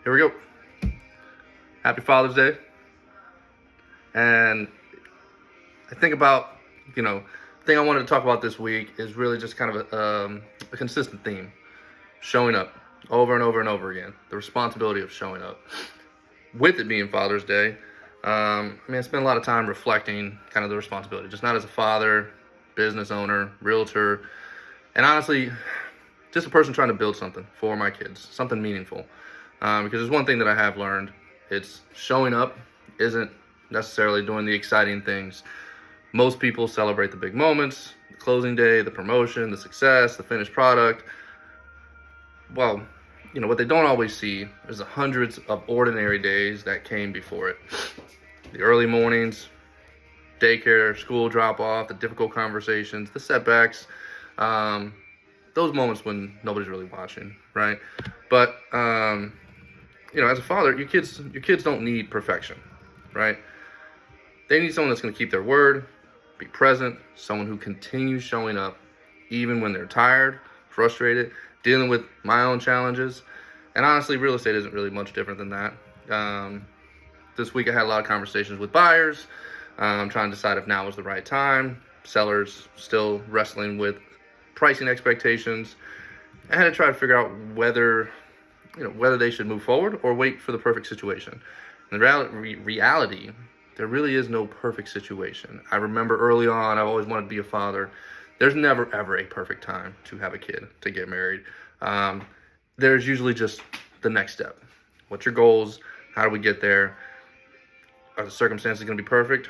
Here we go. Happy Father's Day. And I think about, the thing I wanted to talk about this week is really just kind of a consistent theme. Showing up over and over and over again. The responsibility of showing up. With it being Father's Day, I spent a lot of time reflecting kind of the responsibility, just not as a father, business owner, realtor, and honestly, just a person trying to build something for my kids, something meaningful. Because there's one thing that I have learned, it's showing up isn't necessarily doing the exciting things. Most people celebrate the big moments, the closing day, the promotion, the success, the finished product. Well, what they don't always see is the hundreds of ordinary days that came before it. The early mornings, daycare, school drop-off, the difficult conversations, the setbacks, those moments when nobody's really watching, right? But as a father, your kids don't need perfection, right? They need someone that's going to keep their word, be present, someone who continues showing up even when they're tired, frustrated, dealing with my own challenges. And honestly, real estate isn't really much different than that. This week I had a lot of conversations with buyers, trying to decide if now was the right time. Sellers still wrestling with pricing expectations. I had to try to figure out whether they should move forward or wait for the perfect situation. In reality, there really is no perfect situation. I remember early on, I've always wanted to be a father. There's never, ever a perfect time to have a kid, to get married. There's usually just the next step. What's your goals? How do we get there? Are the circumstances going to be perfect?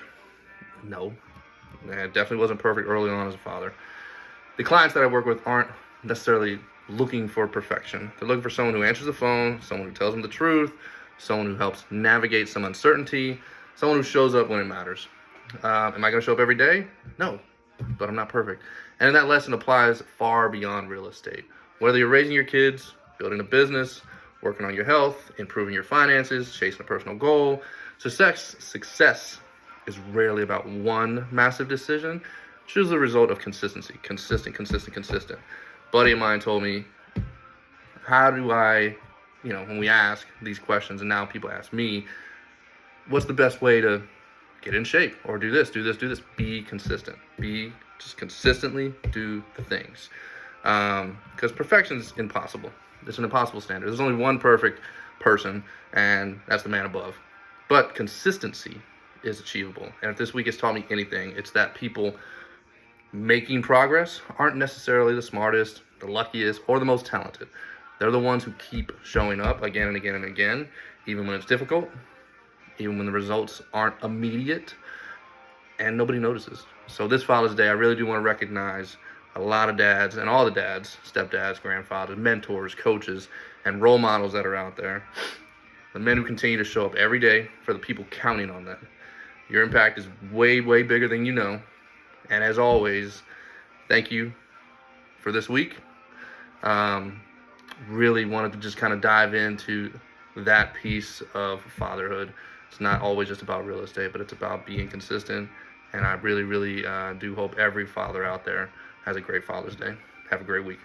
No. It definitely wasn't perfect early on as a father. The clients that I work with aren't necessarily looking for perfection. They're looking for someone who answers the phone, someone who tells them the truth, someone who helps navigate some uncertainty, someone who shows up when it matters. Am I going to show up every day? No, but I'm not perfect. And that lesson applies far beyond real estate. Whether you're raising your kids, building a business, working on your health, improving your finances, chasing a personal goal, success is rarely about one massive decision. It's usually the result of consistency, consistent. Buddy of mine told me, how do I, when we ask these questions and now people ask me, what's the best way to get in shape or do this? Be consistent. Just consistently do the things. Because perfection is impossible. It's an impossible standard. There's only one perfect person, and that's the man above. But consistency is achievable. And if this week has taught me anything, it's that people making progress aren't necessarily the smartest, the luckiest, or the most talented. They're the ones who keep showing up again and again and again, even when it's difficult, even when the results aren't immediate, and nobody notices. So this Father's Day, I really do want to recognize a lot of dads, and all the dads, stepdads, grandfathers, mentors, coaches, and role models that are out there. The men who continue to show up every day for the people counting on them. Your impact is way, way bigger than you know. And as always, thank you for this week. Really wanted to just kind of dive into that piece of fatherhood. It's not always just about real estate, but it's about being consistent. And I really, really do hope every father out there has a great Father's Day. Have a great week.